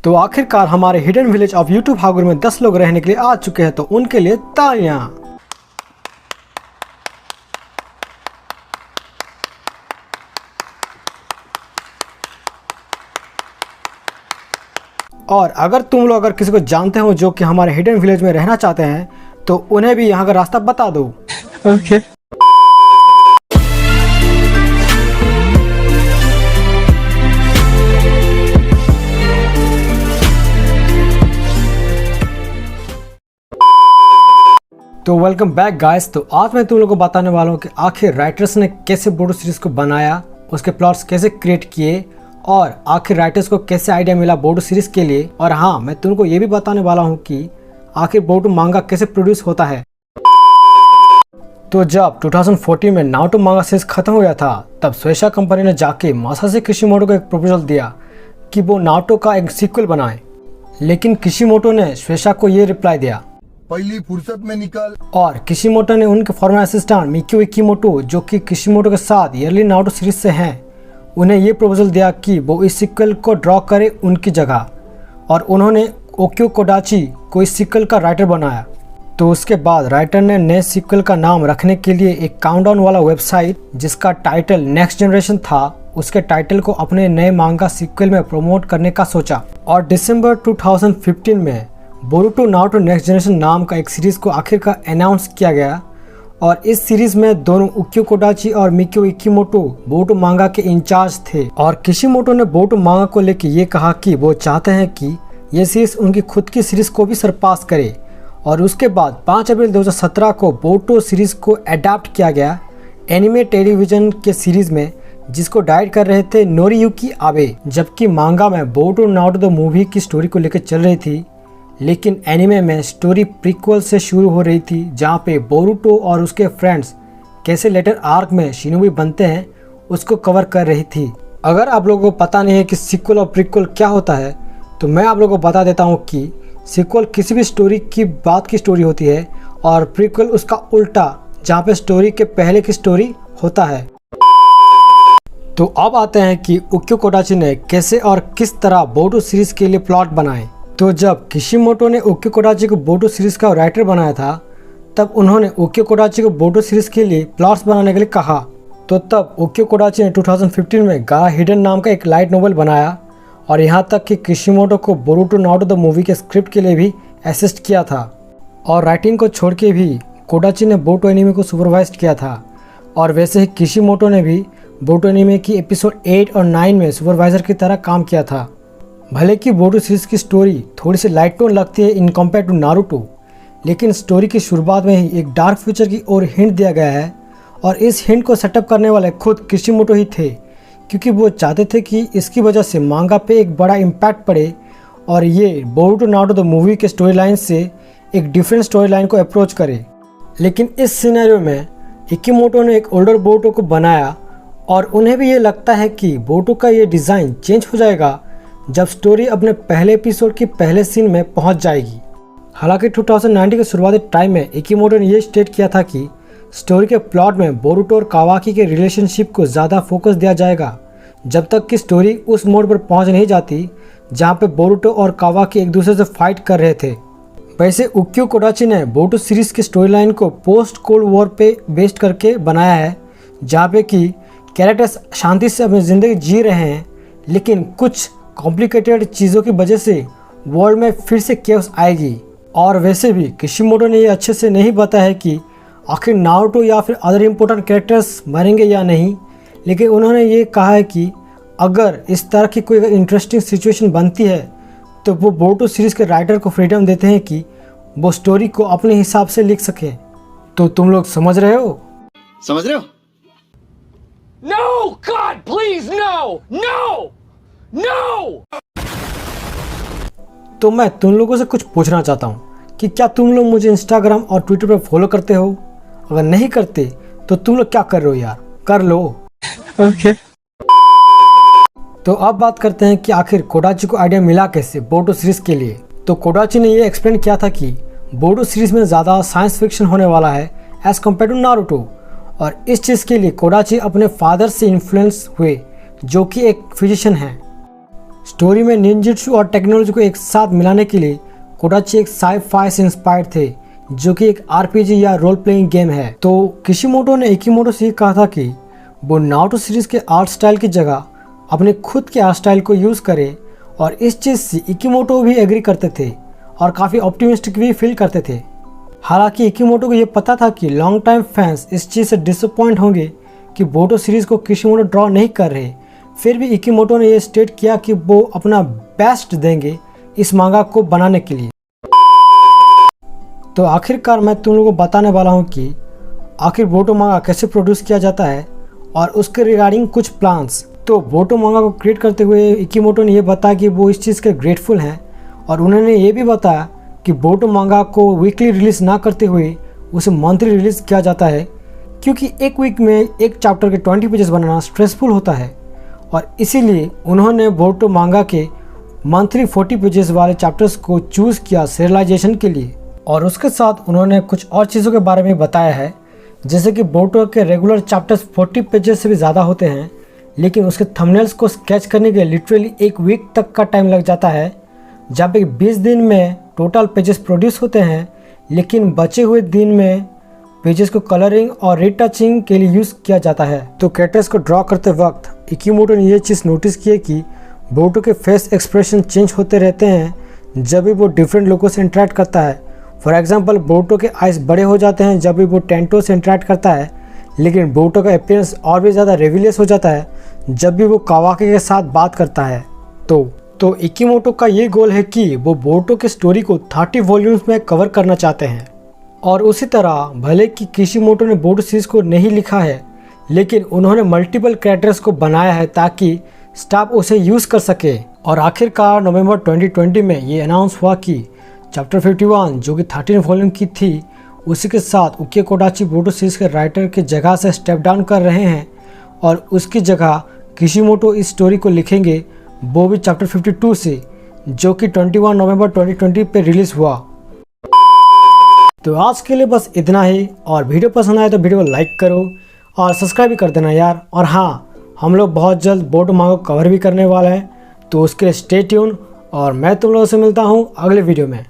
तो आखिरकार हमारे हिडन विलेज ऑफ यूट्यूब हागुर में 10 लोग रहने के लिए आ चुके हैं, तो उनके लिए तालियां। और अगर तुम लोग अगर किसी को जानते हो जो कि हमारे हिडन विलेज में रहना चाहते हैं तो उन्हें भी यहाँ का रास्ता बता दो। ओके। तो वेलकम बैक गाइस। तो आज मैं तुम लोगों को बताने वाला हूँ कि आखिर राइटर्स ने कैसे बोडो सीरीज को बनाया, उसके प्लॉट्स कैसे क्रिएट किए और आखिर राइटर्स को कैसे आइडिया मिला बोडो सीरीज के लिए। और हाँ, मैं तुमको ये भी बताने वाला हूँ कि आखिर बोडो मांगा कैसे प्रोड्यूस होता है। तो जब 2014 में नारुतो मांगा सीरीज खत्म हो गया था, तब शुएशा कंपनी ने जाके मासाशी किशिमोटो को एक प्रपोजल दिया कि वो नारुतो का एक सीक्वल बनाए। लेकिन किशिमोटो ने शुएशा को ये रिप्लाई दिया, पहली फुर्सत में निकल। और किशिमोटो ने उनके फॉर्मर असिस्टेंट मिकियो इकिमोटो, जो कि किशिमोटो के साथ ईयरली नारुतो सीरीज से हैं, उन्हें ये प्रपोजल दिया कि वो इस सीक्वल को ड्रॉ करे उनकी जगह। और उन्होंने ओक्यो कोडाची को इस सीक्वल का राइटर बनाया। तो उसके बाद राइटर ने नए सीक्वल का नाम रखने के लिए एक काउंटडाउन वाला वेबसाइट जिसका टाइटल नेक्स्ट जनरेशन था, उसके टाइटल को अपने नए मांगा सीक्वल में प्रमोट करने का सोचा। और दिसंबर 2015 में बोरुटो नारुतो नेक्स्ट जनरेशन नाम का एक सीरीज को आखिरकार अनाउंस किया गया। और इस सीरीज में दोनों ओक्यो कोडाची और मिकियो इकिमोटो बोरुटो मांगा के इंचार्ज थे। और किशिमोटो ने बोरुटो मांगा को लेकर ये कहा कि वो चाहते हैं कि ये सीरीज उनकी खुद की सीरीज को भी सरपास करे। और उसके बाद 5 अप्रैल 2017 को बोरुटो सीरीज को अडैप्ट किया गया एनिमे टेलीविजन के सीरीज में, जिसको डायरेक्ट कर रहे थे नोरियुकी आबे। जबकि मांगा में बोरुटो नारुतो द मूवी की स्टोरी को लेकर चल रही थी, लेकिन एनिमे में स्टोरी प्रीक्वल से शुरू हो रही थी, जहाँ पे बोरुटो और उसके फ्रेंड्स कैसे लेटर आर्क में शिनोबी बनते हैं उसको कवर कर रही थी। अगर आप लोगों को पता नहीं है कि सीक्वल और प्रीक्वल क्या होता है, तो मैं आप लोगों को बता देता हूँ कि सीक्वल किसी भी स्टोरी की बात की स्टोरी होती है और प्रीक्वल उसका उल्टा, जहाँ पे स्टोरी के पहले की स्टोरी होता है। तो अब आते हैं कि ओक्यो कोडाची ने कैसे और किस तरह बोरुटो सीरीज के लिए प्लॉट बनाए। तो जब किशिमोटो ने ओक्यो कोडाची को बोरुटो सीरीज का राइटर बनाया था, तब उन्होंने ओक्यो कोडाची को बोरुटो सीरीज के लिए प्लॉट्स बनाने के लिए कहा। तो तब ओक्यो कोडाची ने 2015 में गा हिडन नाम का एक लाइट नोवेल बनाया। और यहाँ तक कि किशिमोटो को बोरुटो नारुतो द मूवी के स्क्रिप्ट के लिए भी असिस्ट किया था। और राइटिंग को छोड़ के भी कोडाची ने बोरुटो एनीमे को सुपरवाइज किया था। और वैसे ही किशिमोटो ने भी बोरुटो एनीमे की एपिसोड 8 और 9 में सुपरवाइजर की तरह काम किया था। भले कि बोरुटो सीरीज की स्टोरी थोड़ी सी लाइट टोन लगती है इन कंपेयर टू नारुतो, लेकिन स्टोरी की शुरुआत में ही एक डार्क फ्यूचर की ओर हिंट दिया गया है। और इस हिंट को सेटअप करने वाले खुद किशिमोटो ही थे, क्योंकि वो चाहते थे कि इसकी वजह से मांगा पे एक बड़ा इम्पैक्ट पड़े और ये बोरुटो नारुतो द मूवी के स्टोरी लाइन से एक डिफरेंट स्टोरी लाइन को अप्रोच करे। लेकिन इस सिनेरियो में इकिमोटो ने एक ओल्डर बोरुटो को बनाया और उन्हें भी ये लगता है कि बोरुटो का ये डिज़ाइन चेंज हो जाएगा जब स्टोरी अपने पहले एपिसोड की पहले सीन में पहुंच जाएगी। हालांकि 2019 के शुरुआती टाइम में इकिमोटो ने यह स्टेट किया था कि स्टोरी के प्लॉट में बोरुटो और कावाकी के रिलेशनशिप को ज़्यादा फोकस दिया जाएगा, जब तक कि स्टोरी उस मोड पर पहुंच नहीं जाती जहां पे बोरुटो और कावाकी एक दूसरे से फाइट कर रहे थे। वैसे ओक्यो कोडाची ने बोरुटो सीरीज की स्टोरी लाइन को पोस्ट कोल्ड वॉर पे बेस्ड करके बनाया है, जहाँ पे कि कैरेक्टर्स शांति से अपनी ज़िंदगी जी रहे हैं, लेकिन कुछ कॉम्प्लिकेटेड चीज़ों की वजह से वर्ल्ड में फिर से केओस आएगी। और वैसे भी किशिमोटो ने ये अच्छे से नहीं बताया है कि आखिर नारुतो या फिर अदर इम्पोर्टेंट कैरेक्टर्स मरेंगे या नहीं, लेकिन उन्होंने ये कहा है कि अगर इस तरह की कोई इंटरेस्टिंग सिचुएशन बनती है तो वो बोरुटो सीरीज़ के राइटर को फ्रीडम देते हैं कि वो स्टोरी को अपने हिसाब से लिख सकें। तो तुम लोग समझ रहे हो? No, God, please, no, no, no. तो मैं तुम लोगों से कुछ पूछना चाहता हूँ कि क्या तुम लोग मुझे इंस्टाग्राम और ट्विटर पर फॉलो करते हो? अगर नहीं करते तो तुम लोग क्या कर रहे हो यार, कर लो। ओके। तो अब बात करते हैं कि आखिर कोडाची को आइडिया मिला कैसे बोरुटो सीरीज के लिए। तो कोडाची ने ये एक्सप्लेन किया था कि बोरुटो सीरीज में ज़्यादा साइंस फिक्शन होने वाला है एज़ कम्पेयर टू नारुतो। और इस चीज़ के लिए कोडाची अपने फादर से इन्फ्लुएंस हुए, जो कि एक फिजिशियन हैं। स्टोरी में निंजुत्सु और टेक्नोलॉजी को एक साथ मिलाने के लिए कोडाची एक साई-फाई से इंस्पायर्ड थे, जो कि एक आरपीजी या रोल प्लेइंग गेम है। तो किशिमोटो ने इकिमोटो से कहा था कि वो नारुतो सीरीज के आर्ट स्टाइल की जगह अपने खुद के आर्ट स्टाइल को यूज़ करे, और इस चीज़ से इकिमोटो भी एग्री करते थे और काफ़ी ऑप्टिमिस्टिक भी फील करते थे। हालांकि इकिमोटो को ये पता था कि लॉन्ग टाइम फैंस इस चीज़ से डिसअपॉइंट होंगे कि बोटो सीरीज़ को किशिमोटो ड्रॉ नहीं कर रहे। फिर भी इकिमोटो ने ये स्टेट किया कि वो अपना बेस्ट देंगे इस मांगा को बनाने के लिए। तो आखिरकार मैं तुम लोगों को बताने वाला हूँ कि आखिर बोटो मांगा कैसे प्रोड्यूस किया जाता है और उसके रिगार्डिंग कुछ प्लान्स। तो बोटो मांगा को क्रिएट करते हुए इकिमोटो ने यह बताया कि वो इस चीज़ के ग्रेटफुल हैं, और उन्होंने ये भी बताया कि बोटो मांगा को वीकली रिलीज़ ना करते हुए उसे मंथली रिलीज़ किया जाता है, क्योंकि एक वीक में एक चैप्टर के 20 पेजेस बनाना स्ट्रेसफुल होता है, और इसीलिए उन्होंने बोटो मांगा के मंथली 40 पेजेस वाले चैप्टर्स को चूज़ किया सीरियलाइजेशन के लिए। और उसके साथ उन्होंने कुछ और चीज़ों के बारे में बताया है, जैसे कि बोटो के रेगुलर चैप्टर्स 40 पेजेस से भी ज़्यादा होते हैं, लेकिन उसके थंबनेल्स को स्केच करने के लिए लिटरली एक वीक तक का टाइम लग जाता है, जब 20 दिन में टोटल पेजेस प्रोड्यूस होते हैं, लेकिन बचे हुए दिन में पेजेस को कलरिंग और रीटचिंग के लिए यूज़ किया जाता है। तो कैरेक्टर्स को ड्रॉ करते वक्त इकिमोटो ने ये चीज़ नोटिस की है कि बोटो के फेस एक्सप्रेशन चेंज होते रहते हैं जब भी वो डिफरेंट लोगों से इंटरेक्ट करता है। फॉर एग्जांपल बोटो के आइज़ बड़े हो जाते हैं जब भी वो टेंटो से इंटरेक्ट करता है, लेकिन बोटो का अपीयरेंस और भी ज़्यादा रेविलियस हो जाता है जब भी वो कावाकी के साथ बात करता है। तो इकिमोटो का ये गोल है कि वो बोटो के स्टोरी को 30 वॉल्यूम्स में कवर करना चाहते हैं। और उसी तरह भले कि किशिमोटो ने बोटो सीरीज को नहीं लिखा है, लेकिन उन्होंने मल्टीपल कैरेक्टर्स को बनाया है ताकि स्टाफ उसे यूज़ कर सके। और आखिरकार नवंबर 2020 में ये अनाउंस हुआ कि चैप्टर 51 जो कि 13 वॉल्यूम की थी, उसी के साथ उके कोडाची बोटो सीरीज के राइटर की जगह से स्टेप डाउन कर रहे हैं, और उसकी जगह किशिमोटो इस स्टोरी को लिखेंगे, वो भी चैप्टर 52 से, जो कि 21 नवंबर 2020 पे रिलीज़ हुआ। तो आज के लिए बस इतना ही, और वीडियो पसंद आए तो वीडियो को लाइक करो और सब्सक्राइब भी कर देना यार। और हाँ, हम लोग बहुत जल्द बोटो मांगा को कवर भी करने वाले हैं, तो उसके लिए स्टे ट्यून, और मैं तुम लोगों से मिलता हूँ अगले वीडियो में।